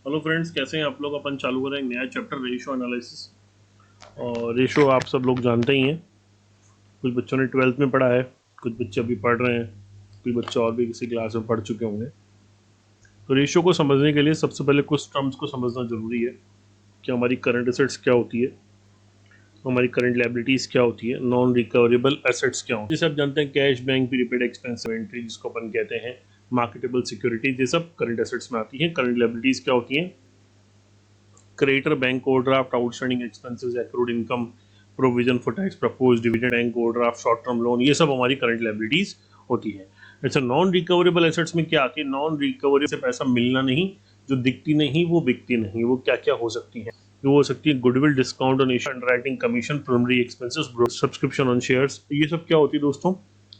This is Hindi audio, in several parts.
हेलो फ्रेंड्स, कैसे हैं आप लोग। अपन चालू कर रहे हैं नया चैप्टर रेशियो एनालिसिस। और रेशियो आप सब लोग जानते ही हैं, कुछ बच्चों ने 12th में पढ़ा है, कुछ बच्चे अभी पढ़ रहे हैं, कुछ बच्चे और भी किसी क्लास में पढ़ चुके होंगे। तो रेशियो को समझने के लिए सबसे पहले कुछ टर्म्स को समझना जरूरी है कि हमारी करंट एसेट्स क्या होती है, हमारी करंट लायबिलिटीज़ क्या होती है, नॉन रिकवरेबल एसेट्स क्या होती है। जैसे आप जानते हैं cash, bank, prepaid expense, inventory जिसको अपन कहते हैं, मार्केटेबल सिक्योरिटीज, ये सब करंट एसेट्स में आती हैं। करंट लायबिलिटीज़ क्या होती हैं? Creditor, bank overdraft, outstanding expenses, accrued income, provision for tax, propose dividend, bank overdraft, short term loan, ये सब हमारी करंट लायबिलिटीज होती है। अच्छा, नॉन रिकवरेबल एसेट्स में क्या आती है? नॉन रिकवरेबल से पैसा मिलना नहीं, जो दिखती नहीं वो बिकती नहीं, वो क्या क्या हो सकती है? वो हो सकती है goodwill, discount on issue, underwriting commission, primary expenses, subscription on shares, ये सब क्या होती है दोस्तों?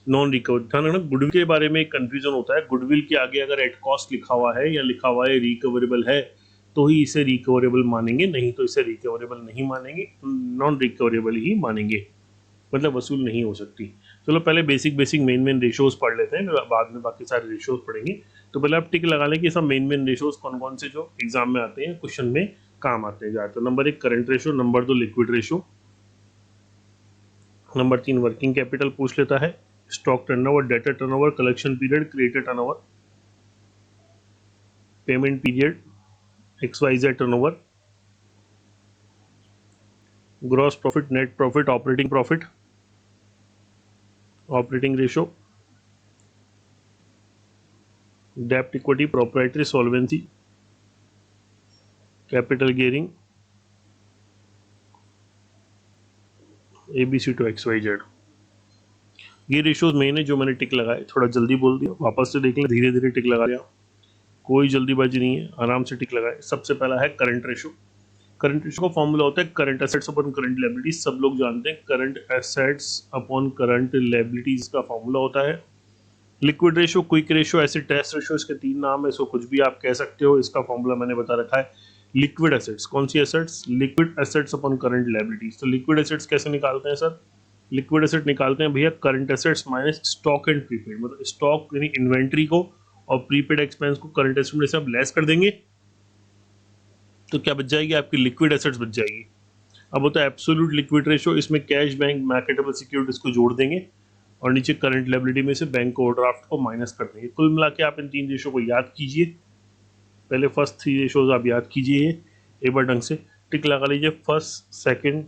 Non recover. ध्यान रखना, गुडविल के बारे में एक कंफ्यूजन होता है। गुडविल के आगे अगर एट कॉस्ट लिखा हुआ है या लिखा हुआ है रिकवरेबल है तो ही इसे रिकवरेबल मानेंगे, नहीं तो इसे रिकवरेबल नहीं मानेंगे, नॉन रिकवरेबल ही मानेंगे, मतलब वसूल नहीं हो सकती। चलो पहले बेसिक मेन रेशियोज पढ़ लेते हैं, बाद में बाकी सारे रेशियोज पढ़ेंगे। तो पहले आप टिक लगा लें कि सब मेन रेशियोज कौन कौन से जो एग्जाम में आते हैं, क्वेश्चन में काम आते हैं जाते हैं। Number 1 current ratio, number 2 liquid ratio, number 3 working capital पूछ लेता है, stock turnover, debtor turnover, collection period, creditor turnover, payment period, XYZ turnover, gross profit, net profit, operating ratio, डेप्ट equity, proprietary solvency, capital gearing, ABC to XYZ। ये रेशियोज मेन है जो मैंने टिक लगाए, थोड़ा जल्दी बोल दिया, वापस से देख लें, धीरे धीरे टिक लगा लिया, कोई जल्दीबाजी नहीं है, आराम से टिक लगाए। सबसे पहला है करंट रेशियो। करंट रेशियो का फॉर्मूला होता है current assets upon current liabilities, सब लोग जानते हैं, current assets upon current liabilities का फॉर्मूला होता है। Liquid ratio, quick ratio, acid test ratio, इसके 3 नाम है, इसको कुछ भी आप कह सकते हो। इसका फॉर्मूला मैंने बता रखा है। लिक्विड एसेट्स, कौन सी assets? Liquid assets upon current liabilities. तो लिक्विड एसेट्स कैसे निकालते हैं सर? लिक्विड एसेट निकालते हैं भैया current assets minus stock and prepaid, मतलब स्टॉक यानी इन्वेंट्री को और प्रीपेड एक्सपेंस को करंट एसेट में से आप लेस कर देंगे तो क्या बच जाएगी? आपकी लिक्विड एसेट्स बच जाएगी। अब होता है एब्सोल्यूट लिक्विड रेशियो, इसमें कैश, बैंक, मार्केटेबल सिक्योरिटीज को जोड़ देंगे और नीचे करंट लायबिलिटी में से बैंक ओवरड्राफ्ट को माइनस कर देंगे। कुल मिला के आप इन 3 रेशियो को याद कीजिए, पहले फर्स्ट 3 रेशियोज आप याद कीजिए एक बार ढंग से, टिक लगा लीजिए। फर्स्ट, सेकंड,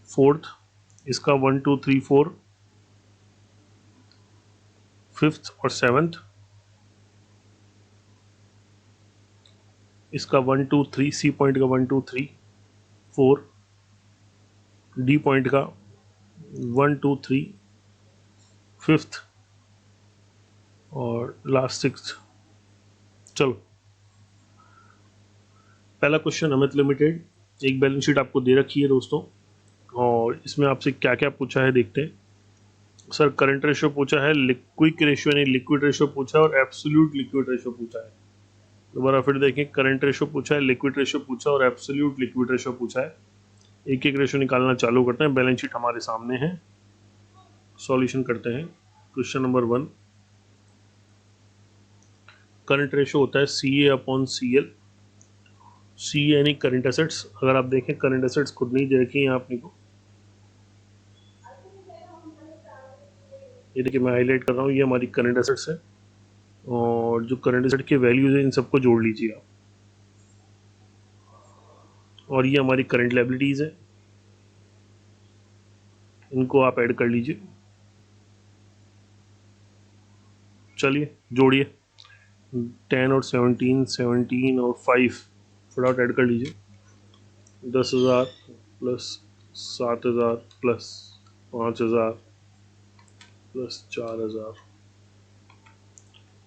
फोर्थ, इसका 1 2 3 4, फिफ्थ और सेवंथ, इसका 1 2 3, सी पॉइंट का 1 2 3 4, डी पॉइंट का 1 2 3, फिफ्थ और लास्ट 6। चलो पहला क्वेश्चन, अमित लिमिटेड, एक बैलेंस शीट आपको दे रखी है दोस्तों, और इसमें आपसे क्या क्या पूछा है देखते हैं। सर करंट रेशियो पूछा है, क्विक रेशियो यानी लिक्विड रेशियो पूछा है, और एब्सोल्यूट लिक्विड रेशियो पूछा है। दोबारा फिर देखें, करंट रेशियो पूछा है, लिक्विड रेशियो पूछा है और एब्सोल्यूट लिक्विड रेशियो पूछा है। एक एक रेशियो निकालना चालू करते हैं। बैलेंस शीट हमारे सामने है, सॉल्यूशन करते हैं। क्वेश्चन नंबर 1, करंट रेशियो होता है CA अपॉन CL। सी यानी करंट एसेट्स, अगर आप देखें करंट एसेट्स खुद नहीं दे रखी हैं आपने को, ये देखिए मैं हाईलाइट कर रहा हूँ, ये हमारी करंट एसेट्स है, और जो करंट एसेट के वैल्यूज है इन सबको जोड़ लीजिए आप, और ये हमारी करंट लायबिलिटीज है, इनको आप ऐड कर लीजिए। चलिए जोड़िए, 10 और 17, 17 और 5 फटाफट ऐड कर लीजिए। 10,000 प्लस 7,000 प्लस 5,000 प्लस 4,000,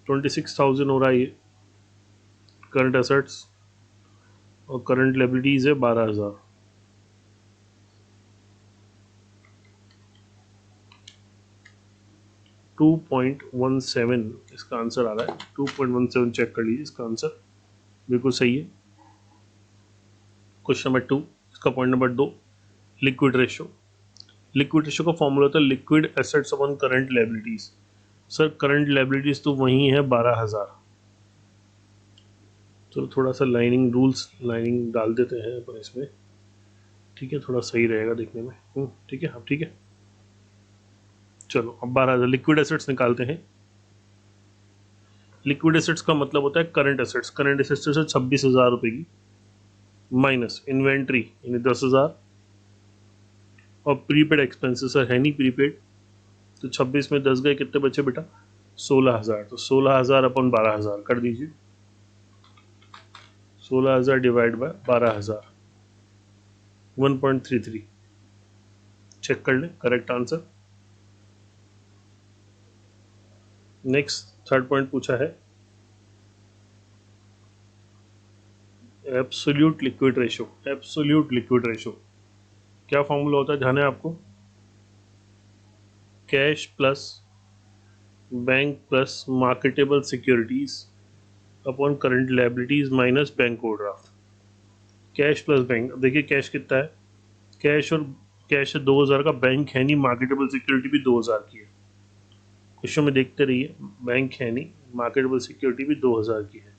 26,000 हो रहा है ये करंट एसेट्स, और करंट लायबिलिटीज है 12,000। $2.17 इसका आंसर आ रहा है। 2.17 चेक कर लीजिए, इसका आंसर बिल्कुल सही है। क्वेश्चन नंबर 2, इसका point number 2, liquid ratio. Liquid ratio का फॉर्मूला होता है liquid assets upon current liabilities. Sir current liabilities तो वही है 12,000, चलो थोड़ा सा लाइनिंग रूल्स लाइनिंग डाल देते हैं अपन इसमें, ठीक है, थोड़ा सही रहेगा देखने में। ठीक है, अब ठीक है। चलो अब 12,000 लिक्विड एसेट्स निकालते हैं। लिक्विड एसेट्स का मतलब होता है करंट एसेट्स। करंट एसेट्स से 26,000 रुपये की माइनस इन्वेंट्री यानी 10,000 और प्रीपेड एक्सपेंसेस है नहीं प्रीपेड, तो 26 में 10 गए, कितने बचे बेटा? 16,000। तो 16,000 अपन 12,000 कर दीजिए। 16,000 डिवाइड बाय 12,000 1.33। चेक कर लें, correct answer. Next third point पूछा है absolute liquid ratio. Absolute liquid ratio क्या फॉर्मूला होता है, ध्यान है आपको? Cash plus bank plus marketable securities upon current liabilities minus bank overdraft. Cash plus bank, देखिए कैश कितना है, कैश और कैश है 2,000 का, बैंक है नहीं, मार्केटेबल सिक्योरिटी भी 2,000 की है। क्वेश्चन में देखते रहिए, बैंक है नहीं, मार्केटेबल सिक्योरिटी भी 2,000 की है,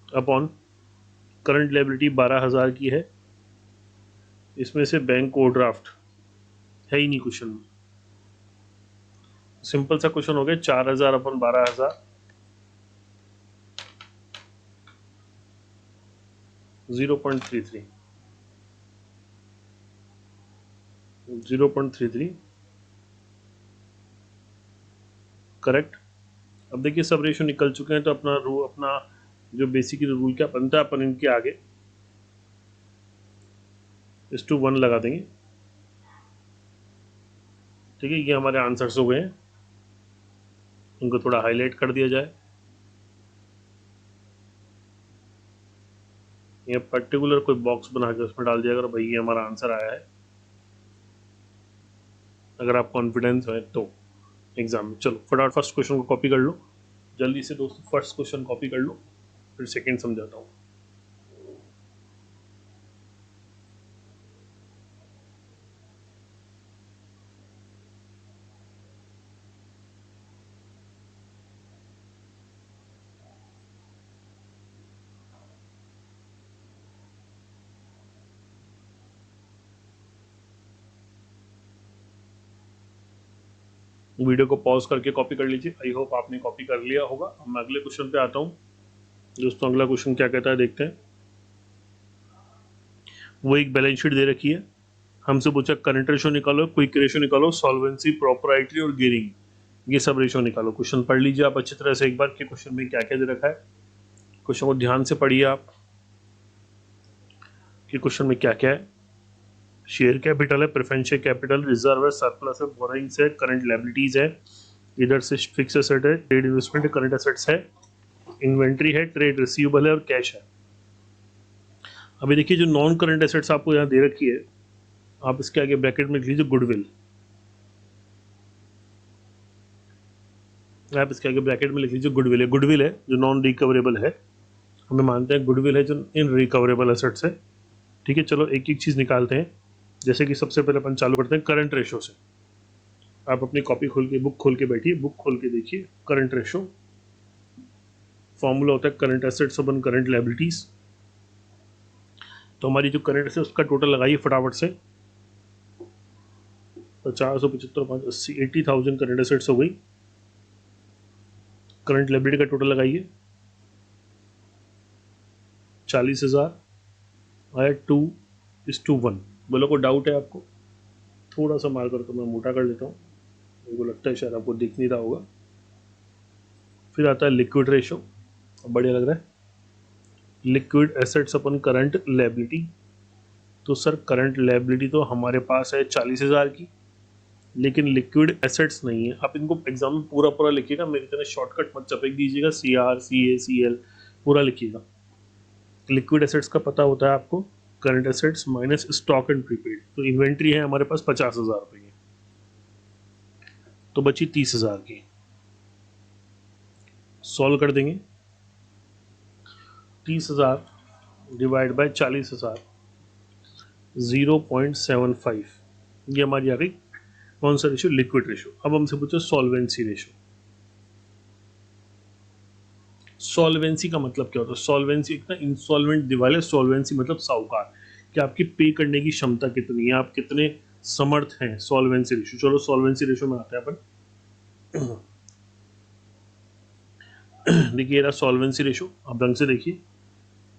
अपॉन करंट लायबिलिटी 12,000 की है, इसमें से बैंक ओवरड्राफ्ट है ही नहीं क्वेश्चन में। सिंपल सा क्वेश्चन हो गया, 4,000 अपन 12,000 0.33 0.33 करेक्ट। अब देखिए सब रेशो निकल चुके हैं, तो अपना जो बेसिक रूल क्या बनता है, अपन इनके आगे (1 लगा देंगे। ठीक है, ये हमारे आंसर्स हो गए हैं, इनको थोड़ा हाईलाइट कर दिया जाए। ये पर्टिकुलर कोई बॉक्स बना के उसमें डाल दिया अगर भाई ये हमारा आंसर आया है, अगर आप कॉन्फिडेंस है तो एग्जाम में। चलो फटाफट फर्स्ट क्वेश्चन को कॉपी कर लो जल्दी से दोस्तों, फर्स्ट क्वेश्चन कॉपी कर लो, फिर सेकंड समझाता हूँ। वीडियो को पॉज करके कॉपी कर लीजिए। आई होप आपने कॉपी कर लिया होगा। अब मैं अगले क्वेश्चन पे आता हूँ दोस्तों। अगला क्वेश्चन क्या कहता है देखते हैं। वो एक बैलेंस शीट दे रखी है, हमसे पूछा करंट रेशो निकालो, क्विक रेशो निकालो, सॉल्वेंसी, प्रोपराइटरी और गियरिंग, ये सब रेशो निकालो। क्वेश्चन पढ़ लीजिए आप अच्छी तरह से एक बार कि क्वेश्चन में क्या क्या दे रखा है। क्वेश्चन को ध्यान से पढ़िए आप कि क्वेश्चन में क्या क्या है। शेयर कैपिटल है, प्रेफरेंशियल कैपिटल, रिजर्व है, सरप्लस है, बोरोइंग्स है, करंट लायबिलिटीज है, इधर से फिक्स एसेट है, ट्रेड इन्वेस्टमेंट है, करंट एसेट्स है, इन्वेंट्री है, ट्रेड रिसीवेबल है और कैश है। अभी देखिए जो नॉन करंट एसेट्स आपको यहाँ दे रखी है, आप इसके आगे ब्रैकेट में लिख लीजिए गुडविल। आप इसके आगे ब्रैकेट में लिख लीजिए गुडविल है। गुडविल है जो नॉन रिकवरेबल है, हमें मानते हैं गुडविल है जो इन रिकवरेबल एसेट्स है। ठीक है, चलो एक एक चीज़ निकालते हैं। जैसे कि सबसे पहले अपन चालू करते हैं करंट रेशो से। आप अपनी कॉपी खोल के, बुक खोल के बैठिए, बुक खोल के देखिए करंट रेशो। फॉर्मूला होता है current assets upon current liabilities. तो हमारी जो करंट एसेट्स उसका टोटल लगाइए फटाफट से। 475 5 80 80,000 करंट एसेट्स हो गई। करंट लायबिलिटी का टोटल लगाइए 40,000 आया 2:1। बोलो को डाउट है आपको, थोड़ा सा मार कर तो मैं मोटा कर लेता हूँ, मेरे को लगता है शायद आपको दिख नहीं रहा होगा। फिर आता है लिक्विड रेशो, बढ़िया लग रहा है, liquid assets upon current liability. तो सर करंट लायबिलिटी तो हमारे पास है 40,000 की, लेकिन लिक्विड एसेट्स नहीं है। आप इनको एग्जाम में पूरा पूरा लिखिएगा, मेरी तरह शॉर्टकट मत चपेक दीजिएगा, CR CA CL पूरा लिखिएगा। लिक्विड एसेट्स का पता होता है आपको, current assets minus stock and prepaid. तो इन्वेंट्री है हमारे पास 50,000 रुपये की, तो बची 30,000 की। सॉल्व कर देंगे, 30,000 डिवाइड बाय 40,000 0.75, ये हमारी आ गई कौन सा रेशो, लिक्विड रेशो। अब हमसे पूछो सॉल्वेंसी रेशो। सॉल्वेंसी का मतलब क्या होता है? सॉल्वेंसी एक ना इंसॉल्वेंट दिवालिया, सॉल्वेंसी मतलब साहूकार, कि आपकी पे करने की क्षमता कितनी है, आप कितने समर्थ हैं। सॉल्वेंसी रेशो, चलो सॉल्वेंसी रेशो में आते हैं अपन। देखिए, रहा सॉल्वेंसी रेशो, आप ढंग से देखिए,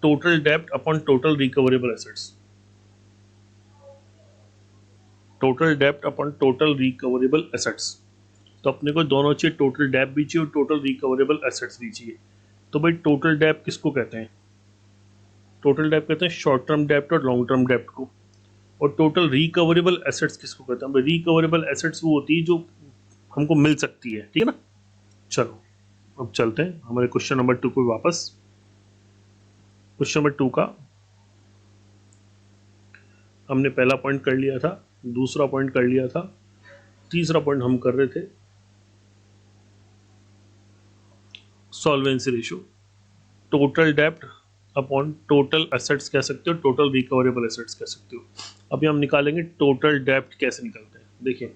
टोटल डेब्ट upon total recoverable assets, total डेब्ट अपॉन टोटल रिकवरेबल एसेट्स। तो अपने को दोनों चाहिए, टोटल डेब्ट भी चाहिए और टोटल रिकवरेबल एसेट्स भी चाहिए। तो भाई टोटल डेब्ट किसको कहते हैं? टोटल डेब्ट कहते हैं शॉर्ट टर्म डेब्ट और लॉन्ग टर्म डेब्ट को। और टोटल रिकवरेबल एसेट्स किसको कहते हैं? भाई रिकवरेबल एसेट्स वो होती है जो हमको मिल सकती है, ठीक है ना। चलो अब चलते हैं हमारे क्वेश्चन नंबर 2 को वापस। क्वेश्चन नंबर 2 का हमने पहला पॉइंट कर लिया था, दूसरा पॉइंट कर लिया था, तीसरा पॉइंट हम कर रहे थे सॉल्वेंसी रेशियो। टोटल डेब्ट अपॉन टोटल एसेट्स कह सकते हो, टोटल रिकवरेबल एसेट्स कह सकते हो। अभी हम निकालेंगे टोटल डेब्ट कैसे निकलते हैं। देखिए,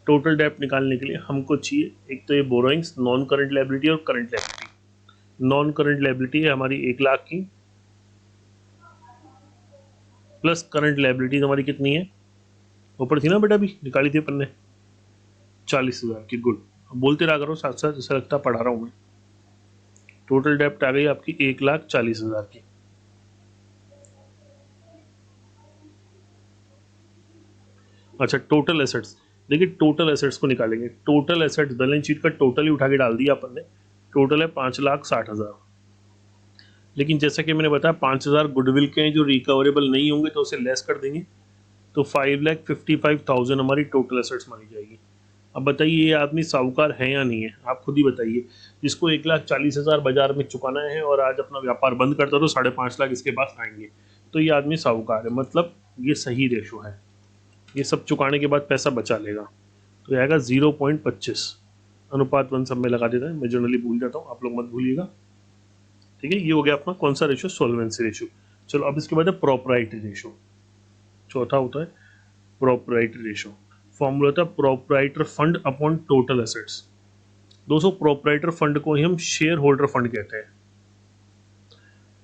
टोटल डेब्ट निकालने के लिए हमको चाहिए एक तो ये बोरोइंग्स, नॉन करंट लायबिलिटी और current liability. Non current liability है हमारी 1,00,000 की, प्लस करंट लायबिलिटी हमारी कितनी है, ऊपर थी ना बेटा, अभी निकाली थी अपन ने, 40,000 की। गुड, बोलते रहा करो साथ साथ, जैसा लगता पढ़ा रहा हूँ मैं। टोटल डेब्ट आ गई आपकी 1,40,000 की। अच्छा, टोटल एसेट्स, देखिए टोटल एसेट्स को निकालेंगे। टोटल एसेट्स बैलेंस शीट का टोटल ही उठा के डाल दिया अपन ने, टोटल है 5,60,000। लेकिन जैसा कि मैंने बताया 5,000 गुडविल के हैं जो रिकवरेबल नहीं होंगे, तो उसे लेस कर देंगे, तो 5,55,000 हमारी टोटल एसेट्स मानी जाएगी। अब बताइए ये आदमी साहूकार है या नहीं है, आप खुद ही बताइए। जिसको 1,40,000 बाजार में चुकाना है और आज अपना व्यापार बंद करता तो 5.5 लाख इसके पास आएंगे, तो ये आदमी साहूकार है, मतलब ये सही रेशो है। ये सब चुकाने के बाद पैसा बचा लेगा, तो ये आएगा 0.25। अनुपात 1 सब में लगा देता है, मैं जनरली भूल जाता हूँ, आप लोग मत भूलिएगा, ठीक है। ये हो गया अपना कौन सा रेशो? Solvency ratio. चलो अब इसके बाद है प्रोपराइटरी रेशो, चौथा होता है प्रोपराइटरी रेशो। फॉर्मूला होता है proprietor fund upon total assets. दोस्तों प्रोपराइटर फंड को ही हम शेयर होल्डर फंड कहते हैं,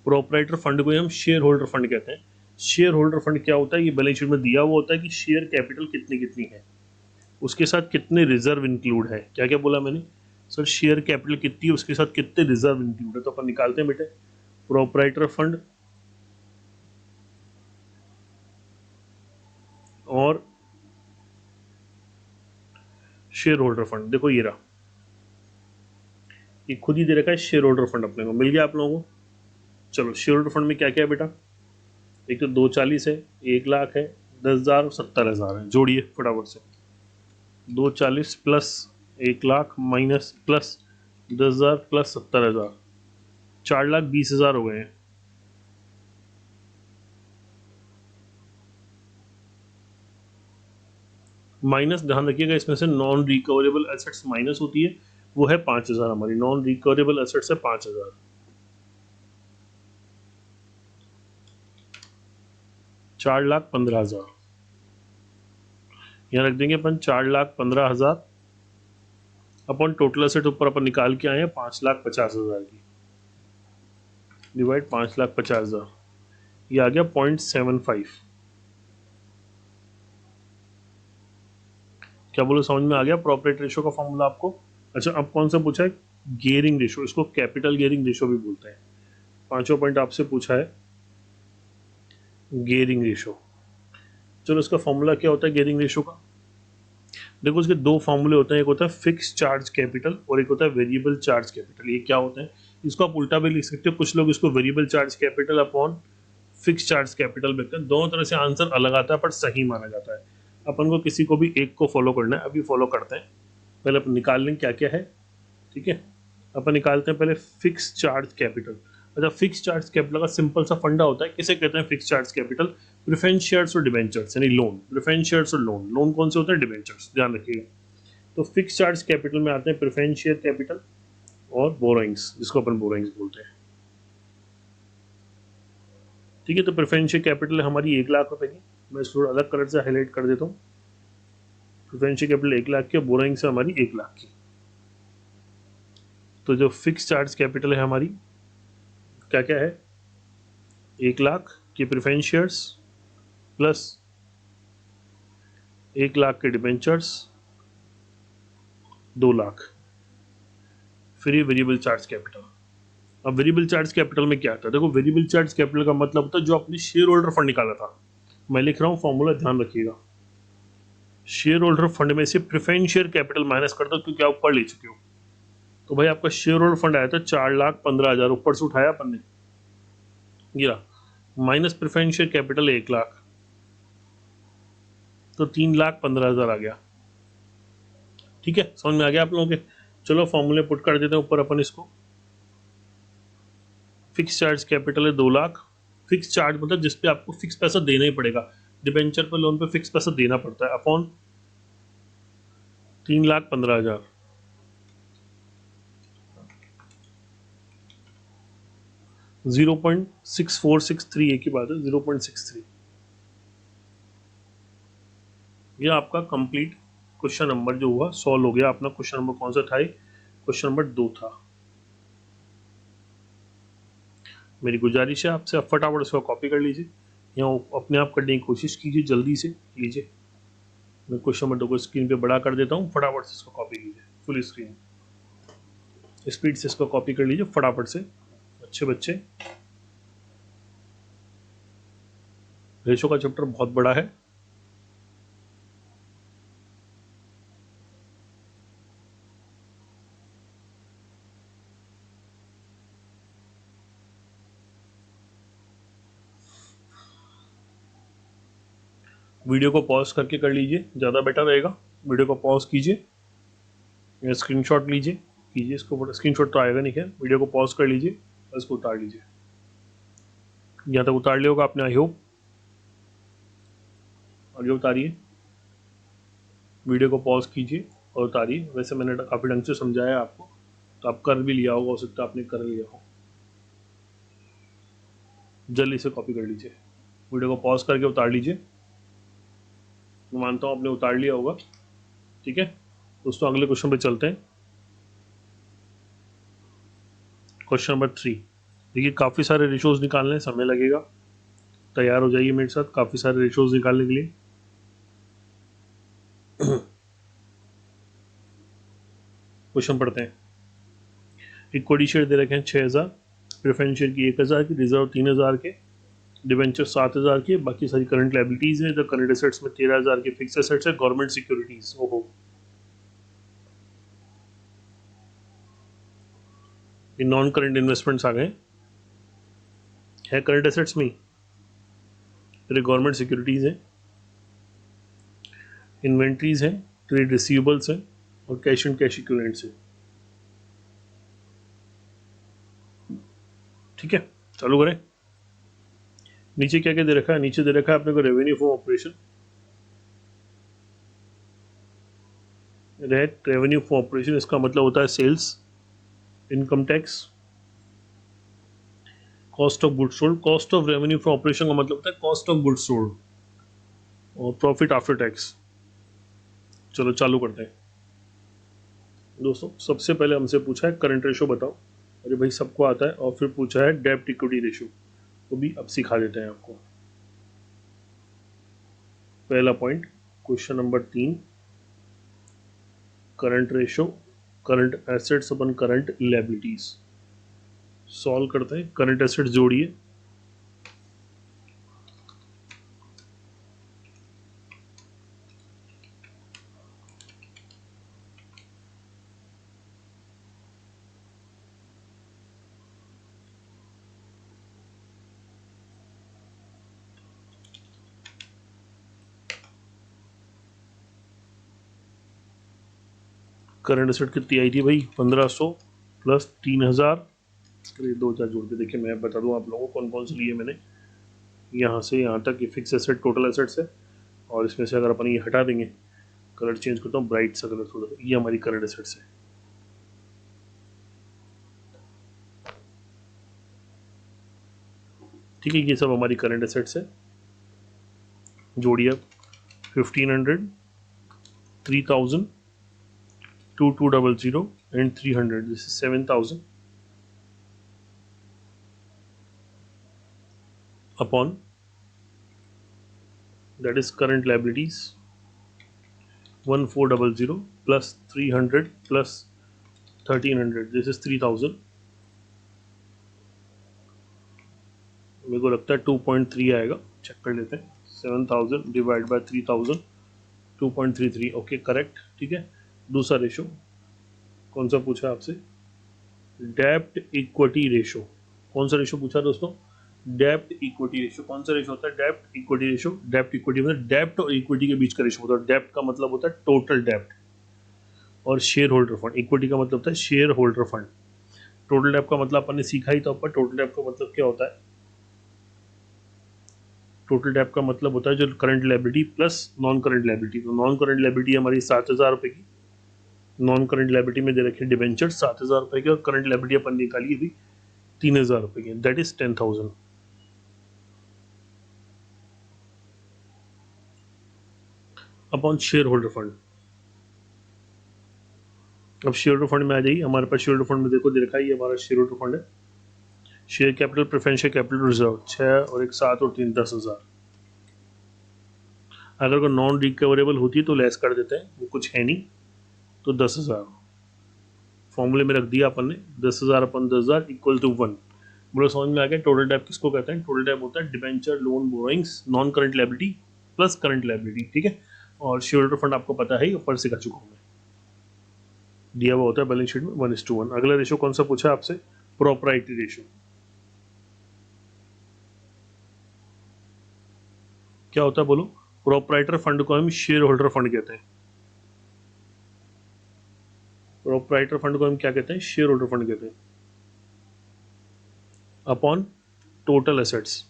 प्रोपराइटर फंड को ही हम शेयर होल्डर फंड कहते हैं। शेयर होल्डर फंड क्या होता है? ये बैलेंस शीट में दिया हुआ होता है कि शेयर कैपिटल कितनी कितनी है, उसके साथ कितने रिजर्व इंक्लूड है। क्या क्या बोला मैंने सर? शेयर कैपिटल कितनी है, उसके साथ कितने रिजर्व इंक्लूड है। तो अपन निकालते हैं बेटे, प्रोपराइटर फंड और शेयर होल्डर फंड। देखो ये रहा, ये खुद ही दे रखा है शेयर होल्डर फंड, अपने को मिल गया आप लोगों को। चलो शेयर होल्डर फंड में क्या क्या है बेटा? एक तो 240 है, 1,00,000 है, 10,000 और 70,000 है। जोड़िए फटाफट से, 240 प्लस 1,00,000 माइनस प्लस 10,000 प्लस 70,000, 4,20,000 हो गए हैं। माइनस, ध्यान रखिएगा इसमें से नॉन रिकवरेबल एसेट्स माइनस होती है, वो है 5,000 हमारी। नॉन रिकवरेबल एसेट्स है 5,000, 4,15,000 यहाँ रख देंगे अपन। 4,15,000 अपन टोटल एसेट ऊपर अपन निकाल के आए हैं 5,50,000 की, डिवाइड 5,50,000, ये आ गया 0.75। क्या बोलो, समझ में आ गया प्रॉफिट रेशो का फॉर्मूला आपको? अच्छा, अब कौन सा पूछा है? गियरिंग रेशो, इसको कैपिटल गियरिंग रेशो भी बोलते हैं। पांचवा पॉइंट आपसे पूछा है गियरिंग रेशो। चलो इसका फॉर्मूला क्या होता है गियरिंग रेशो का? देखो इसके दो फॉर्मूले होते हैं, एक होता है फिक्स चार्ज कैपिटल और एक होता है वेरिएबल चार्ज कैपिटल। ये क्या होता है? इसको आप उल्टा भी लिख सकते हो, कुछ लोग इसको variable charge capital upon fix charge capital लिखते हैं। दोनों तरह से आंसर अलग आता है पर सही माना जाता है। अपन को किसी को भी एक को फॉलो करना है, अभी फॉलो करते हैं। पहले अपन निकाल लें क्या क्या है, ठीक है। अपन निकालते हैं पहले फिक्स चार्ज कैपिटल। अच्छा, फिक्स चार्ज कैपिटल का सिंपल सा फंडा होता है, किसे कहते हैं fix charge capital? Preference shares और डिबेंचर्स, यानी लोन। प्रेफरेंस शेयर्स और लोन, लोन कौन से होते हैं? डिबेंचर्स, ध्यान रखिएगा। तो फिक्स चार्ज कैपिटल में आते हैं प्रेफरेंस शेयर कैपिटल और बोरोइंग्स, जिसको अपन बोरोइंग्स बोलते हैं, ठीक है। तो प्रेफरेंस शेयर कैपिटल हमारी 1,00,000 रुपए की, मैं इसको अलग कलर से हाईलाइट कर देता हूँ। प्रेफरेंस शेयर कैपिटल 1,00,000 की, बोरोइंग्स है हमारी 1,00,000 की। तो जो फिक्स चार्ज कैपिटल है हमारी क्या क्या है, 1 लाख के प्रेफरेंस शेयर्स प्लस 1 लाख के डिबेंचर्स 2 लाख, फिर ये वेरिएबल चार्ज कैपिटल। अब वेरिएबल चार्ज कैपिटल में क्या आता है, देखो वेरिएबल चार्ज कैपिटल का मतलब होता है जो आपने शेयर होल्डर फंड निकाला था। मैं लिख रहा हूँ फॉर्मूला, ध्यान रखिएगा। शेयर होल्डर फंड में से प्रेफरेंस शेयर कैपिटल माइनस कर दो, क्योंकि आप पढ़ ले चुके हो। तो भाई आपका शेयर होल्डर फंड आया था 4,15,000, ऊपर से उठाया अपन ने, गिरा, minus preference share capital 1 lakh, तो 3,15,000 आ गया। ठीक है, समझ में आ गया आप लोगों के। चलो फॉर्मूले पुट कर देते हैं ऊपर अपन इसको। फिक्स चार्ज कैपिटल है 2 लाख, फिक्स चार्ज मतलब जिसपे आपको फिक्स पैसा देना ही पड़ेगा, डिबेंचर पर लोन पे फिक्स पैसा देना पड़ता है, अपॉन 3,15,000, 0.6463, एक ही बात है 0.63। ये आपका कंप्लीट क्वेश्चन नंबर जो हुआ सॉल्व हो गया अपना। क्वेश्चन नंबर कौन सा था, क्वेश्चन नंबर 2 था। मेरी गुजारिश है आपसे, आप फटाफट इसको कॉपी कर लीजिए या अपने आप करने की कोशिश कीजिए, जल्दी से लीजिए। मैं क्वेश्चन नंबर 2 को स्क्रीन पे बड़ा कर देता हूँ, फटाफट से इसको कॉपी कीजिए, फुल स्क्रीन स्पीड से इसको कॉपी कर लीजिए फटाफट से अच्छे बच्चे। रेशो का चैप्टर बहुत बड़ा है। वीडियो को पॉज करके कर लीजिए, ज़्यादा बेटर रहेगा। वीडियो को पॉज कीजिए या स्क्रीनशॉट लीजिए, कीजिए इसको, स्क्रीनशॉट तो आएगा नहीं, है वीडियो को पॉज कर लीजिए और इसको उतार लीजिए। यहाँ तक उतार लिया होगा आपने, आई होप। आगे उतारिए, वीडियो को पॉज कीजिए और उतारिए। वैसे मैंने काफ़ी ढंग से समझाया आपको, तो आप कर भी लिया होगा, हो सकता है आपने कर लिया हो। जल्दी से कॉपी कर लीजिए, वीडियो को पॉज करके उतार लीजिए। मैं मानता हूँ आपने उतार लिया होगा। ठीक है दोस्तों, अगले क्वेश्चन पे चलते हैं। Question number 3। देखिए काफ़ी सारे रेशोज निकालने, समय लगेगा, तैयार हो जाइए मेरे साथ काफ़ी सारे रेशोज निकालने के लिए। क्वेश्चन पढ़ते हैं। इक्विटी शेयर दे रखे हैं 6,000, प्रेफरेंस शेयर की 1,000 की, रिजर्व 3,000 के, डिवेंचर 7,000 के, बाकी सारी करंट लाइबिलिटीज है। इधर करंट एसेट्स में 13,000 के फिक्स एसेट्स है, गवर्नमेंट सिक्योरिटीज। ओहो, ये नॉन करंट इन्वेस्टमेंट्स आ गए है करंट एसेट्स में। फिर गवर्नमेंट सिक्योरिटीज है, इन्वेंट्रीज है, ट्रेड रिसीवेबल्स है और कैश एंड कैश इक्विवेलेंट्स है। ठीक है, चालू करें। नीचे क्या क्या दे रखा है, नीचे दे रखा है अपने को revenue from operation, revenue from operation इसका मतलब होता है sales, income tax, cost of goods sold. Cost of revenue from operation का मतलब होता है कॉस्ट ऑफ गुड्स सोल्ड और प्रॉफिट आफ्टर टैक्स। चलो चालू करते हैं दोस्तों। सबसे पहले हमसे पूछा है करंट रेशो बताओ, अरे भाई सबको आता है। और फिर पूछा है डेब्ट इक्विटी रेशो, वो भी अब सिखा देते हैं आपको। पहला point, question number 3, current ratio, current assets upon current liabilities. Solve करते हैं। करंट एसेट्स जोड़िए, करंट एसेट कितनी आई थी भाई, 1,500 प्लस 3,000। ये 2,000 जोड़ के देखिए, मैं बता दूं आप लोगों को कौन कौन से लिए मैंने। यहाँ से यहाँ तक ये फिक्स एसेट टोटल एसेट्स है, और इसमें से अगर अपन ये हटा देंगे, कलर चेंज करता हूँ ब्राइट सा कलर थोड़ा सा, ये हमारी करंट एसेट्स है। ठीक है, ये सब हमारी करंट एसेट्स है। जोड़िए 1,500, 3,000, 2,200 and 300. This is 7,000 upon, that is current liabilities, 1400 plus 300 plus 1300. This is 3000. मेरे को लगता है 2.3 आएगा, चेक कर लेते हैं. 7,000 डिवाइड बाय 3,000, 2.33. Okay correct. ठीक है. दूसरा रेशो कौन सा पूछा आपसे? डेब्ट इक्विटी रेशो. कौन सा रेशो पूछा दोस्तों? डेब्ट इक्विटी रेशो. कौन सा रेशो होता है? डेब्ट इक्विटी रेशो. डेब्ट इक्विटी मतलब डेब्ट और इक्विटी के बीच का रेशो होता है. डेब्ट का मतलब होता है टोटल डेब्ट, और शेयर होल्डर फंड. इक्विटी का मतलब होता है शेयर होल्डर फंड. टोटल डेब्ट का मतलब अपन ने सीखा ही था ऊपर. टोटल डेब्ट का मतलब क्या होता है? टोटल डेब्ट का मतलब होता है जो current liability plus non current liability. तो नॉन करंट लायबिलिटी हमारी 7,000 रुपये की. नॉन करंट लायबिलिटी में दे रखे डिबेंचर 7,000 रुपये की, और करंट लायबिलिटी अपन निकाली अभी 3,000 रुपये की. That is 10,000 upon share holder fund. अब शेयर होल्डर फंड में आ जाइए. हमारे पास शेयर होल्डर फंड में देखो दे रखा है, ये हमारा शेयर होल्डर फंड है. Share capital preferential capital reserve 6 और 1 7 और 3 10,000. अगर कोई नॉन रिकवरेबल होती है तो लेस कर देते हैं, वो कुछ है नहीं, तो 10,000 फॉर्मूले में रख दिया अपन ने. 10,000 अपन 10,000 इक्वल टू 1. बोलो समझ में आ गया. टोटल डेब्ट किसको कहते हैं? टोटल डेब्ट होता है debenture, loan, borrowings, non current liability plus current liability. ठीक है. और शेयर होल्डर फंड आपको पता है, ऊपर सिखा चुका हूँ मैं, दिया हुआ होता है बैलेंस शीट में 1:1. अगला रेशो कौन सा पूछा आपसे? Proprietary ratio. क्या होता है बोलो? प्रोप्राइटर फंड को हम शेयर होल्डर फंड कहते हैं. प्रोप्राइटर फंड को हम क्या कहते हैं? शेयर होल्डर फंड कहते हैं. Upon total assets.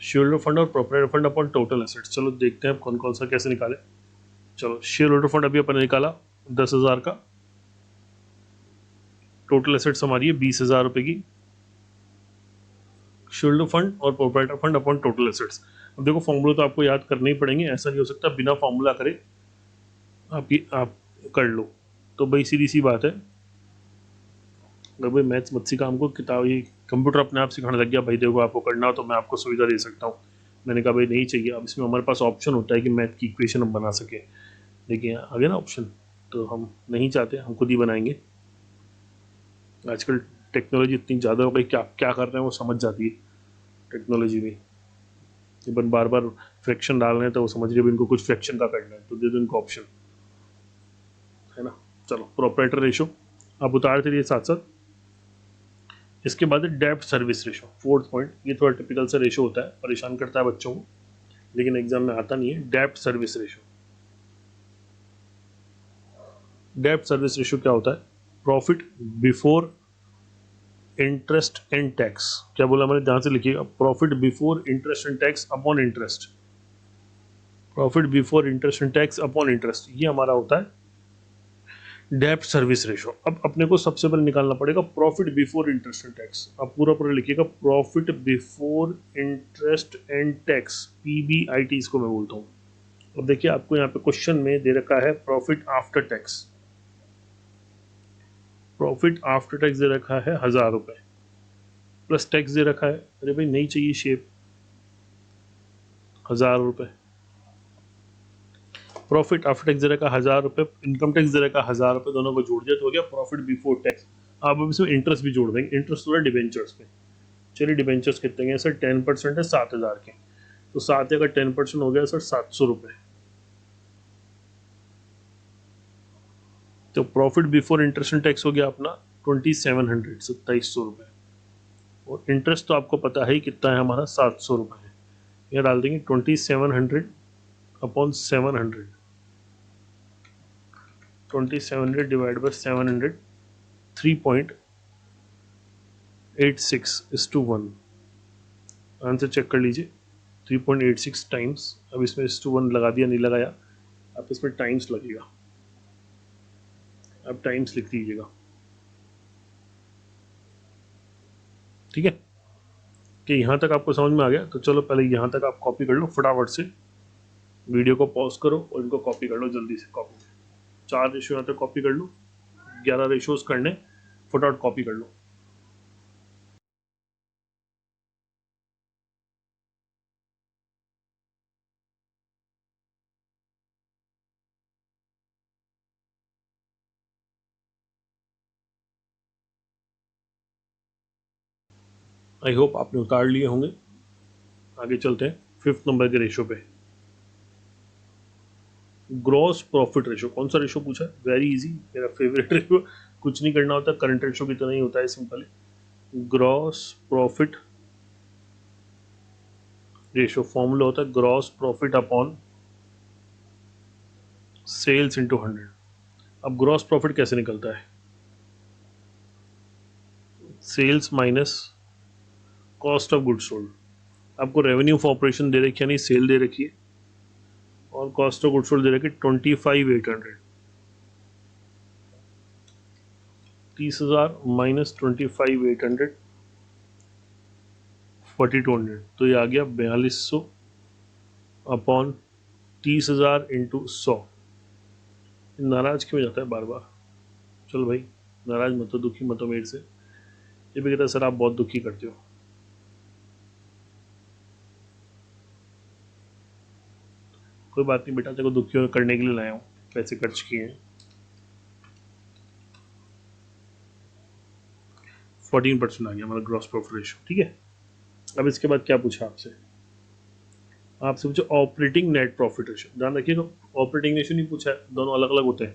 Share holder fund और proprietor fund upon total assets. चलो देखते हैं कौन कौन सा कैसे निकाले. चलो शेयर होल्डर फंड अभी अपन ने निकाला 10,000 का. टोटल एसेट्स हमारी है 20,000 रुपए की. शेयर होल्डर फंड और proprietor fund upon total assets. अब देखो फॉर्मूला तो आपको याद करने ही पड़ेंगे, ऐसा नहीं हो सकता बिना फॉर्मूला करे आप कर लो. तो भाई सीधी सी बात है, अगर भाई मैथ्स मत सिखा हमको, किताब ये कंप्यूटर अपने आप सिखाने लग गया भाई देखो आपको करना हो तो मैं आपको सुविधा दे सकता हूँ. मैंने कहा भाई नहीं चाहिए. अब इसमें हमारे पास ऑप्शन होता है कि मैथ की इक्वेशन हम बना सके. देखिए आ गया ना ऑप्शन, तो हम नहीं चाहते, हम खुद ही बनाएंगे. आजकल टेक्नोलॉजी इतनी ज़्यादा हो गई, क्या क्या कर रहे हैं वो समझ जाती है टेक्नोलॉजी में. जब बार बार फ्रैक्शन डाल रहे हैं तो वो समझ रहे इनको कुछ फ्रैक्शन का करना है, तो दे दो इनको ऑप्शन, है ना. चलो प्रोप्राइटर रेशो आप उतारते रहिए साथ साथ. इसके बाद डेब्ट सर्विस रेशो, 4th पॉइंट. ये थोड़ा टिपिकल सा रेशो होता है, परेशान करता है बच्चों को, लेकिन एग्जाम में आता नहीं है. डेब्ट सर्विस रेशो. डेब्ट सर्विस रेशो क्या होता है? Profit before interest and tax. क्या बोला मैंने? ध्यान से लिखिएगा. Profit before interest and tax upon interest. Profit before interest and tax upon interest, ये हमारा होता है डेब्ट सर्विस रेशो. अब अपने को सबसे पहले निकालना पड़ेगा profit before interest and tax. आप पूरा पूरा लिखिएगा. Profit before interest and tax, PBIT इसको मैं बोलता हूँ. अब देखिए आपको यहाँ पे क्वेश्चन में दे रखा है profit after tax. Profit after tax दे रखा है 1,000 रुपये, प्लस टैक्स दे रखा है, अरे भाई नहीं चाहिए शेप, 1,000 रुपये. प्रॉफिट आफ्टर टैक्स दे रखा 1,000 रुपये, इनकम टैक्स दे रखा 1,000 रुपये, दोनों को जोड़ दिया तो हो गया प्रॉफिट बिफोर टैक्स. आप अब इसमें इंटरेस्ट भी जोड़ देंगे. इंटरेस्ट हो रहा है डिबेंचर्स पे. चलिए डिबेंचर्स कितने हैं सर? 10% है 7,000 के, तो 7 का 10% हो गया सर 700 रुपये. तो profit before interest and tax हो गया अपना 2,700, 2,700 रुपये. और इंटरेस्ट तो आपको पता है ही कितना है हमारा, 700 रुपये है. यह डाल देंगे 2,700 upon 700. 2,700 divide by 700, 3.86:1. Answer check कर लीजिए. 3.86 टाइम्स. अब इसमें 1 लगा दिया, नहीं लगाया, अब इसमें टाइम्स लगेगा. अब टाइम्स लिख दीजिएगा. ठीक है कि यहाँ तक आपको समझ में आ गया. तो चलो पहले यहाँ तक आप कॉपी कर लो फटाफट से. वीडियो को पॉज करो और इनको कॉपी कर लो जल्दी से. कॉपी 4 रेशो यहाँ तक कॉपी कर लो. 11 रेशोज करने, फटाफट कॉपी कर लो। आई होप आपने उतार लिए होंगे। आगे चलते हैं 5th नंबर के रेशो पे। Gross profit ratio. कौन सा रेशो पूछा है? वेरी इजी, मेरा फेवरेट रेशो। कुछ नहीं करना होता, करंट रेशो की तरह ही होता है, सिंपल है। ग्रॉस प्रॉफिट रेशो फॉर्मूला होता है gross profit upon sales into 100। अब ग्रॉस प्रॉफिट कैसे निकलता है? Sales minus cost of goods sold. आपको रेवेन्यू फॉर ऑपरेशन दे रखी है, यानी सेल दे रखी है, और कॉस्ट ऑफ गुड्स सोल्ड दे रखी है 25,800। 30,000 माइनस 25,800 4,200, तो ये आ गया 4,200 अपॉन 30,000 इंटू 100। नाराज क्यों हो जाता है बार बार? चलो भाई, नाराज मत हो, दुखी मत हो मेरे से। ये भी कहता है सर आप बहुत दुखी करते हो। कोई बात नहीं बेटा, तेरे को दुखी करने के लिए लाया हूँ, पैसे खर्च किए हैं। 14% आ गया हमारा ग्रॉस प्रॉफिट रेशो, ठीक है। अब इसके बाद क्या पूछा आपसे? आपसे पूछा ऑपरेटिंग नेट प्रॉफिट रेशो। ध्यान रखिएगा, ऑपरेटिंग रेशो नहीं पूछा है, दोनों अलग अलग होते हैं।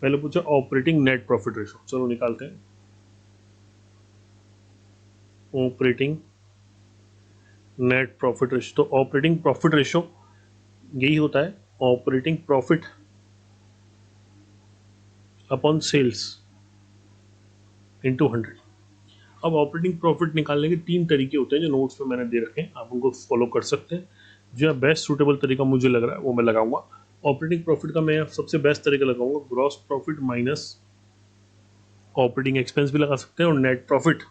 पहले पूछा ऑपरेटिंग नेट प्रॉफिट रेशो। चलो निकालते हैं। ऑपरेटिंग नेट प्रॉफिट रेशो, तो ऑपरेटिंग प्रॉफिट रेशो यही होता है, operating profit upon sales into 100। अब ऑपरेटिंग प्रॉफिट निकालने के 3 तरीके होते हैं जो नोट्स में मैंने दे रखे हैं, आप उनको फॉलो कर सकते हैं। जो बेस्ट सूटेबल तरीका मुझे लग रहा है वो मैं लगाऊंगा। ऑपरेटिंग प्रॉफिट का मैं सबसे बेस्ट तरीका लगाऊंगा gross profit minus operating expense भी लगा सकते हैं, और नेट प्रॉफिट।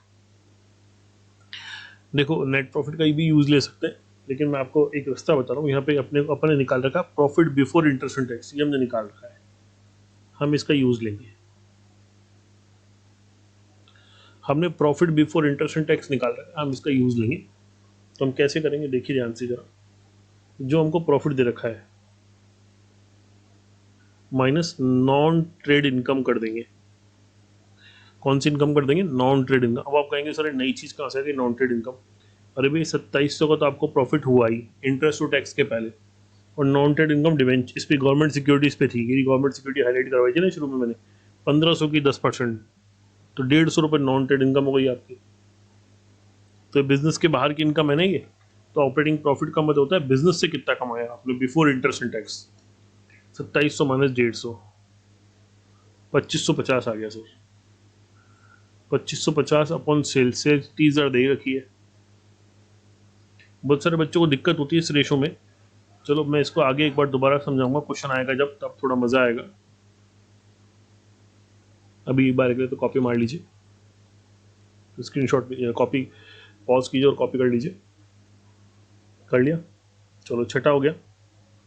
देखो नेट प्रॉफिट का भी यूज ले सकते हैं, लेकिन मैं आपको एक रास्ता बता रहा हूँ। यहाँ पे अपने निकाल रखा profit before interest and tax, ये हमने निकाल रखा है, हम इसका यूज लेंगे। हमने profit before interest and tax निकाल रखा है, हम इसका यूज लेंगे। तो हम कैसे करेंगे, देखिए ध्यान से जरा। जो हमको प्रॉफिट दे रखा है माइनस नॉन ट्रेड इनकम कर देंगे। कौन सी इनकम कर देंगे? Non trade income. अब आप कहेंगे सर नई चीज कहाँ से आ गई नॉन ट्रेड इनकम? अरे भाई 2700 का तो आपको प्रॉफिट हुआ ही इंटरेस्ट और टैक्स के पहले, और नॉन ट्रेड इनकम डिवेंचर इस पे गवर्नमेंट सिक्योरिटीज पे थी। ये गवर्नमेंट सिक्योरिटी हाईलाइट करवाई थी ना शुरू में मैंने, 1500 की 10%, तो 150 रुपये नॉन ट्रेड इनकम हो गई आपकी। तो बिजनेस के बाहर की इनकम है ना ये। तो ऑपरेटिंग प्रॉफिट का मतलब होता है बिजनेस से कितना कमाया आपने before interest and tax. 2700 minus 150, 2550 आ गया सर। 2550 अपॉन सेल्स से 30,000 दे रखी है। बहुत सारे बच्चों को दिक्कत होती है इस रेशो में। चलो मैं इसको आगे एक बार दोबारा समझाऊंगा, क्वेश्चन आएगा जब, तब थोड़ा मजा आएगा। अभी एक बार के लिए तो कॉपी मार लीजिए, स्क्रीनशॉट कॉपी पॉज कीजिए और कॉपी कर लीजिए। कर लिया? चलो छठा हो गया।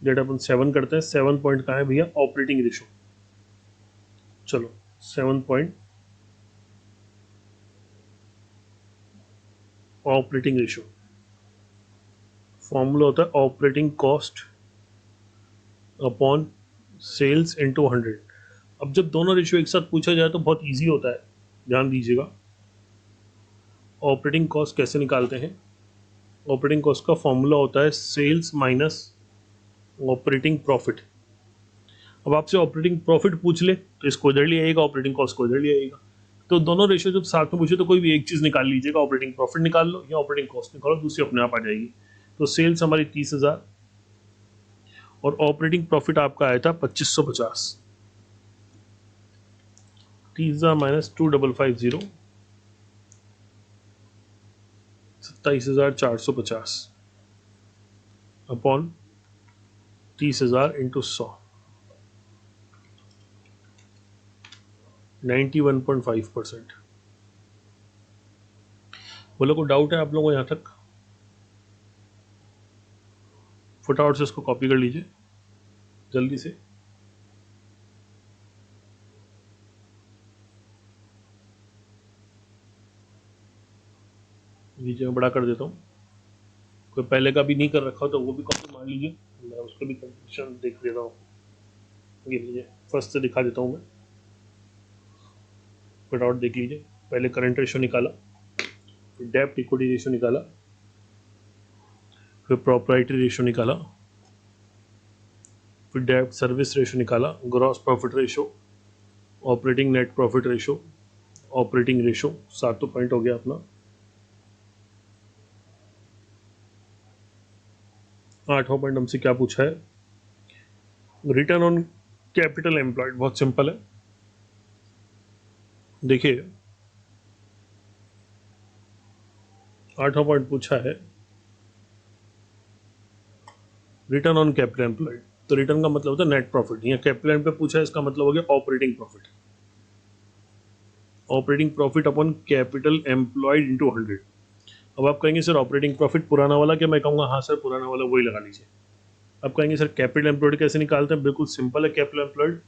डेट अपन 7 करते हैं। 7 पॉइंट कहाँ है भैया? Operating ratio. चलो 7 पॉइंट ऑपरेटिंग रेशो, फॉर्मूला होता है operating cost upon sales into 100। अब जब दोनों रेशियो एक साथ पूछा जाए तो बहुत इजी होता है, ध्यान दीजिएगा। ऑपरेटिंग कॉस्ट कैसे निकालते हैं? ऑपरेटिंग कॉस्ट का फॉर्मूला होता है सेल्स माइनस ऑपरेटिंग प्रॉफिट। अब आपसे ऑपरेटिंग प्रॉफिट पूछ ले तो इसको इधर ले आएगा, ऑपरेटिंग कॉस्ट को इधर ले आएगा। तो दोनों रेशियो जब साथ में पूछे तो कोई भी एक चीज़ निकाल लीजिएगा, ऑपरेटिंग प्रॉफिट निकाल लो या ऑपरेटिंग कॉस्ट निकालो, दूसरी अपने आप आ जाएगी। तो सेल्स हमारी 30,000 और ऑपरेटिंग प्रॉफिट आपका आया था 2550। 30,000 माइनस 2,550, 27,450 अपॉन 30,000 इंटू 100, 91.5%। बोलो को डाउट है आप लोगों को यहाँ तक? फटाफट से इसको कॉपी कर लीजिए, जल्दी से। लीजिए मैं बड़ा कर देता हूँ, कोई पहले का भी नहीं कर रखा हो तो वो भी कॉपी मार लीजिए, मैं उसको भी कंडीशन देख देता हूँ। ये लीजिए फर्स्ट से दिखा देता हूँ मैं, फटाफट देख लीजिए। पहले करंट रेशो निकाला, फिर डेब्ट इक्विटी रेशो निकाला, फिर प्रॉपर्टी रेशो निकाला, फिर डेब्ट सर्विस रेशो निकाला, gross profit ratio, operating net profit ratio, operating ratio, 7 तो पॉइंट हो गया अपना। 8वां पॉइंट हमसे क्या पूछा है, रिटर्न ऑन कैपिटल एम्प्लॉयड। बहुत सिंपल है, देखिए 8वां पॉइंट पूछा है रिटर्न ऑन कैपिटल एम्प्लॉयड, तो रिटर्न का मतलब होता है नेट प्रॉफिट, या कैपिटल पे पूछा है इसका मतलब हो गया operating profit. Operating profit upon capital employed into 100। अब आप कहेंगे सर ऑपरेटिंग प्रॉफिट पुराना वाला क्या, मैं कहूँगा हाँ सर पुराना वाला वही लगा लीजिए। अब कहेंगे सर कैपिटल एम्प्लॉयड कैसे निकालते हैं, बिल्कुल सिंपल है। Capital employed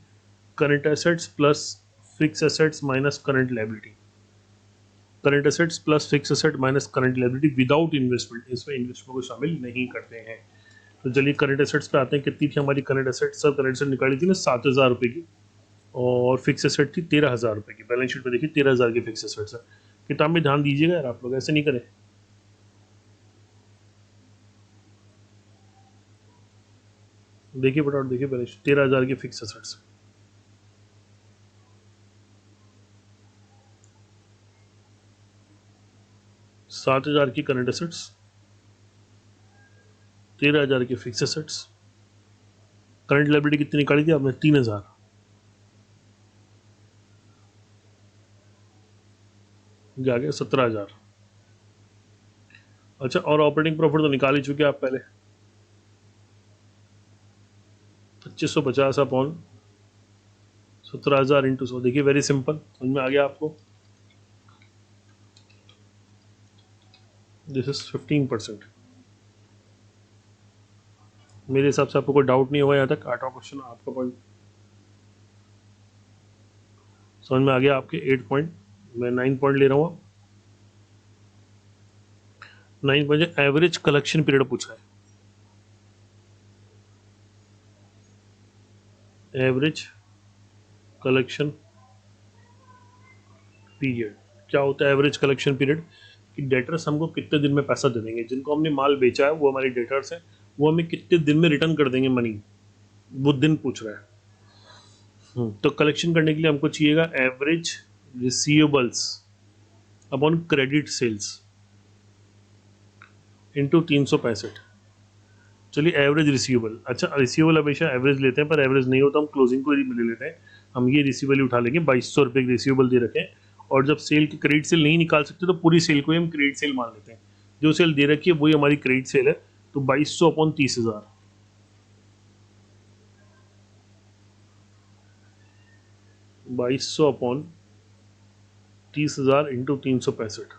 current assets plus fix assets minus current liability, current assets plus fix asset minus current liability without investment, इसमें इन्वेस्टमेंट को शामिल नहीं करते हैं। तो चलिए करंट एसेट्स पे आते हैं, कितनी थी हमारी करंट एसेट, सब करंट एसेट निकाली थी ना 7,000 रुपये की, और फिक्स एसेट थी 13,000 रुपये की। बैलेंस शीट पे देखिए 13,000 की फिक्स एसेट्स है। किताब में ध्यान दीजिएगा यार, आप लोग ऐसे नहीं करें। देखिए फटाफट देखिए, बैलेंस शीट 13,000 की फिक्स एसेट्स, 7,000 की करंट एसेट्स, 13,000 की फिक्स एसेट्स, करंट लायबिलिटी कितनी निकाली थी आपने, 3,000, आ गया 17,000। अच्छा, और ऑपरेटिंग प्रॉफिट तो निकाल ही चुके आप पहले, 2550 अपॉन 17,000 इंटू 100। देखिए वेरी सिंपल, समझ में आ गया आपको। This is 15%। मेरे हिसाब से आपको कोई डाउट नहीं होगा यहाँ तक। 8वां क्वेश्चन आपका पॉइंट समझ में आ गया आपके। 8 पॉइंट, मैं 9 पॉइंट ले रहा हूँ। 9 पॉइंट एवरेज कलेक्शन पीरियड पूछा है। एवरेज कलेक्शन पीरियड क्या होता है, एवरेज कलेक्शन पीरियड कि डेटर्स हमको कितने दिन में पैसा दे देंगे, जिनको हमने माल बेचा है वो हमारी डेटर्स है, वो हमें कितने दिन में रिटर्न कर देंगे मनी, वो दिन पूछ रहा है। तो कलेक्शन करने के लिए हमको चाहिएगा average receivables upon credit sales into 365। चलिए एवरेज रिसीवेबल, अच्छा रिसीवेबल हमेशा एवरेज लेते हैं, पर एवरेज नहीं होता, हम क्लोजिंग को ही ले लेते हैं। हम ये रिसीवेबल उठा लेंगे, 2,200 रुपये की रिसीवेबल दे रखे हैं, और जब सेल की क्रेडिट सेल नहीं निकाल सकते तो पूरी सेल को ही हम क्रेडिट सेल मान लेते हैं। जो सेल दे रखी है वही हमारी क्रेडिट सेल है। तो 2,200 upon 30,000, 2,200 upon 30,000 into 365,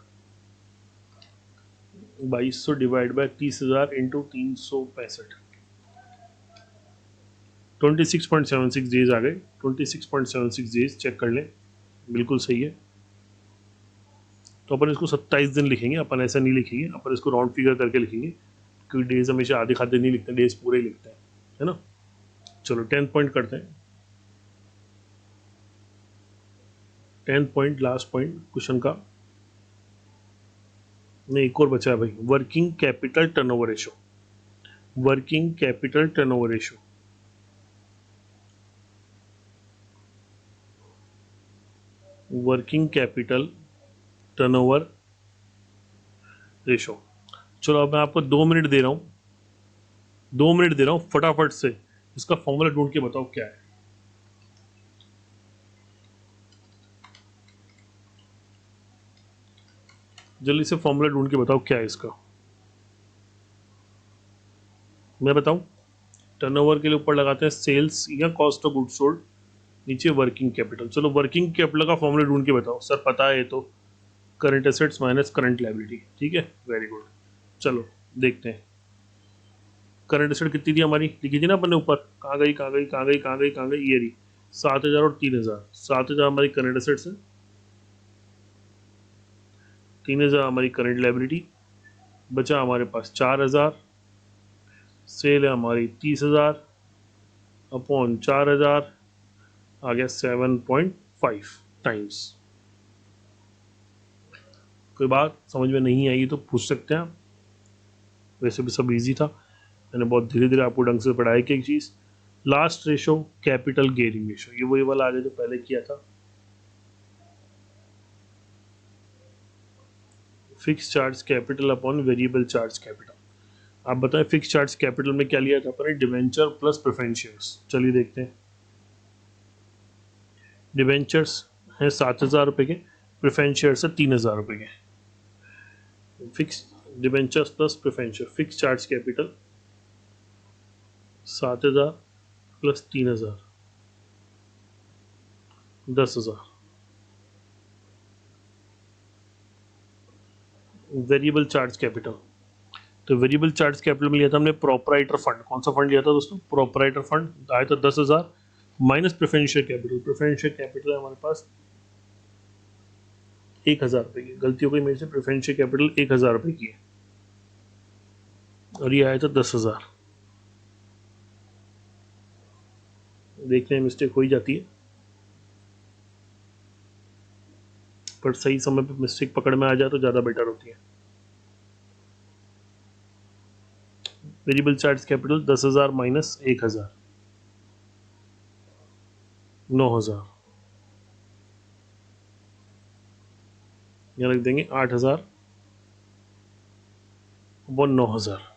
2,200 divide by 30,000 into 365, 26.76 days आ गए। 26.76 डेज चेक कर लें, बिल्कुल सही है। तो अपन इसको 27 दिन लिखेंगे, अपन ऐसा नहीं लिखेंगे, अपन इसको राउंड फिगर करके लिखेंगे, क्योंकि डेज हमेशा आधे खाते नहीं लिखते, डेज पूरे ही लिखते हैं, है ना। चलो 10 पॉइंट करते हैं। 10 पॉइंट लास्ट पॉइंट क्वेश्चन का, नहीं एक और बचा है भाई, working capital turnover ratio. Working capital turnover ratio, working capital turnover ratio. चलो अब मैं आपको 2 मिनट दे रहा हूँ, 2 मिनट दे रहा हूँ, फटाफट से इसका फॉर्मूला ढूंढ के बताओ क्या है। जल्दी से फॉर्मूला ढूंढ के बताओ क्या है इसका। मैं बताऊं, टर्नओवर के लिए ऊपर लगाते हैं सेल्स या कॉस्ट ऑफ गुड्स सोल्ड, नीचे वर्किंग कैपिटल। चलो वर्किंग कैपिटल का फॉर्मूला ढूंढ के बताओ। सर पता है तो, current assets minus current liability, ठीक है वेरी गुड। चलो देखते हैं, करंट एसेट कितनी थी हमारी, लिखी थी ना अपन ने ऊपर, कहाँ गई कहाँ गई कहाँ गई कहाँ गई कहाँ गई, ये रही 7,000 और 3,000। 7,000 हमारी करंट एसेट्स है, 3000 हमारी करंट लाइबिलिटी, बचा हमारे पास 4000, सेल है हमारी 30,000 अपॉन 4000, आ गया 7.5 टाइम्स। कोई बात समझ में नहीं आई तो पूछ सकते हैं आप, वैसे भी सब इजी था, मैंने बहुत धीरे धीरे आपको ढंग से पढ़ाया कि एक चीज़। Last ratio capital gearing ratio, ये वही वाला आगे जो पहले किया था। Fix charge capital upon variable charge capital. आप बताएं फिक्स चार्ज कैपिटल में क्या लिया था अपन ने, डिवेंचर प्लस प्रेफरेंस शेयर्स। चलिए देखते हैं। डिवेंचर्स हैं 7,000 रुपये के, प्रेफरेंस शेयर्स है 3,000 रुपये के। Fix debentures plus preference share, fix charge capital 7,000 plus 3,000, 10,000। Variable charge capital, तो वेरिएबल चार्ज कैपिटल में लिया था हमने प्रोपराइटर फंड। कौन सा फंड लिया था दोस्तों, प्रोपराइटर फंड आया था 10,000 minus preference share capital. Preference share capital है हमारे पास 1,000 रुपये की, गलती हो गई मेरे से, प्रेफरेंस शेयर कैपिटल 1,000 रुपये की है और ये आया था 10,000। देखने में मिस्टेक हो ही जाती है, पर सही समय पे मिस्टेक पकड़ में आ जाए तो ज़्यादा बेटर होती है। Variable charge capital 10,000 minus 1,000, 9,000। यहाँ रख देंगे 8,000 वो 9,000।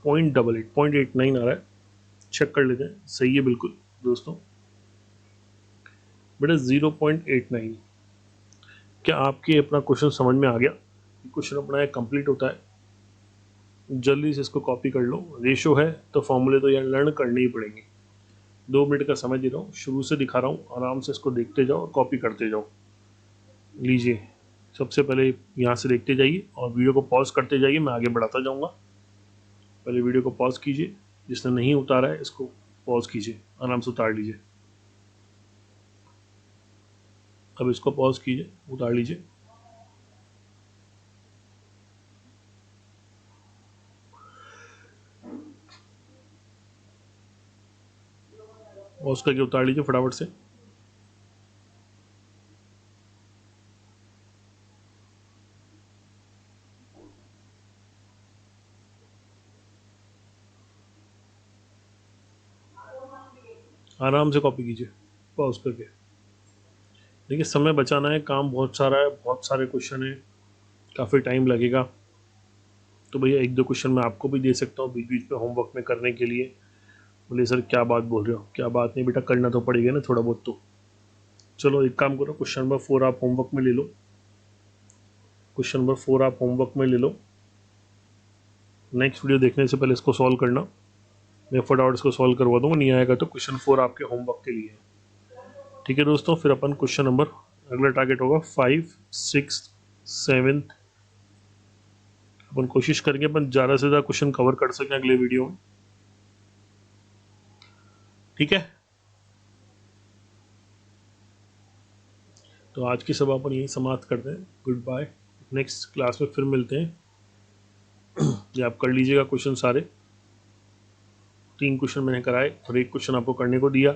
0.89 आ रहा है, चेक कर लेते हैं, सही है बिल्कुल दोस्तों बेटा 0.89। क्या आपके अपना क्वेश्चन समझ में आ गया? क्वेश्चन अपना कंप्लीट होता है, जल्दी से इसको कॉपी कर लो। रेशो है तो फॉर्मूले तो यार लर्न करने ही पड़ेंगे। 2 मिनट का समय दे रहा हूँ, शुरू से दिखा रहा हूँ, आराम से इसको देखते जाओ और कॉपी करते जाओ। लीजिए, सबसे पहले यहाँ से देखते जाइए और वीडियो को पॉज करते जाइए, मैं आगे बढ़ाता जाऊँगा। पहले वीडियो को पॉज कीजिए, जिसने नहीं उतारा है इसको पॉज कीजिए, आराम से उतार लीजिए। अब इसको पॉज कीजिए, उतार लीजिए। पॉज करके उतार लीजिए फटाफट से। आराम से कॉपी कीजिए पॉज करके। देखिए समय बचाना है, काम बहुत सारा है, बहुत सारे क्वेश्चन है, काफ़ी टाइम लगेगा। तो भैया 1-2 क्वेश्चन मैं आपको भी दे सकता हूँ बीच बीच में होमवर्क में करने के लिए। बोले सर क्या बात बोल रहे हो, क्या बात नहीं बेटा, करना तो पड़ेगा ना थोड़ा बहुत तो। चलो एक काम करो, क्वेश्चन नंबर 4 आप होमवर्क में ले लो। क्वेश्चन नंबर 4 आप होमवर्क में ले लो। नेक्स्ट वीडियो देखने से पहले इसको सॉल्व करना, मैं फटाफट इसको सॉल्व करवा दूँगा। नहीं आएगा तो क्वेश्चन 4 आपके होमवर्क के लिए, ठीक है दोस्तों। फिर अपन क्वेश्चन नंबर, अगला टारगेट होगा 5, 6, 7। अपन कोशिश करेंगे अपन ज़्यादा से ज़्यादा क्वेश्चन कवर कर सकें अगले वीडियो में, ठीक है। तो आज की सभा अपन यही समाप्त करते हैं। गुड बाय, नेक्स्ट क्लास में फिर मिलते हैं। ये आप कर लीजिएगा क्वेश्चन सारे। 3 क्वेश्चन मैंने कराए और 1 क्वेश्चन आपको करने को दिया,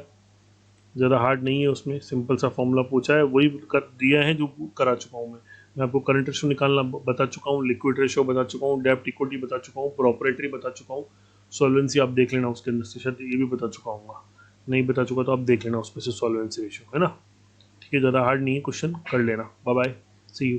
ज़्यादा हार्ड नहीं है, उसमें सिंपल सा फॉर्मूला पूछा है, वही कर दिया है जो करा चुका हूँ मैं आपको करंट रेशो निकालना बता चुका हूँ, लिक्विड रेशो बता चुका हूँ, डेब्ट इक्विटी बता चुका हूँ, प्रॉपर्टी बता चुका हूँ, सॉल्वेंसी आप देख लेना उसके अंदर से, शायद ये भी बता चुका हूँ। नहीं बता चुका तो आप देख लेना उसमें से सॉल्वेंसी रेशो, है ना। ठीक है, ज़्यादा हार्ड नहीं है क्वेश्चन, कर लेना। Bye bye, see you.